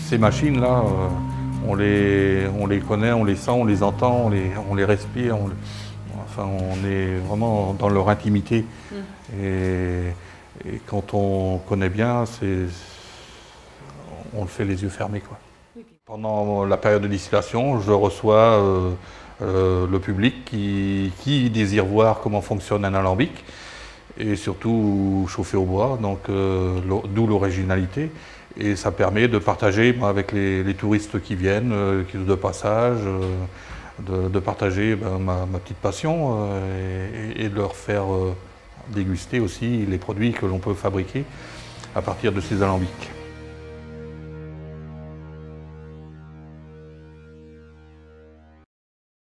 Ces machines-là, on les connaît, on les sent, on les entend, on les respire. Enfin, on est vraiment dans leur intimité. Et quand on connaît bien, on le fait les yeux fermés, quoi. Pendant la période de distillation, je reçois le public qui désire voir comment fonctionne un alambic et surtout chauffer au bois, donc d'où l'originalité. Et ça permet de partager avec les touristes qui viennent, de passage, de partager ma petite passion et de leur faire déguster aussi les produits que l'on peut fabriquer à partir de ces alambics.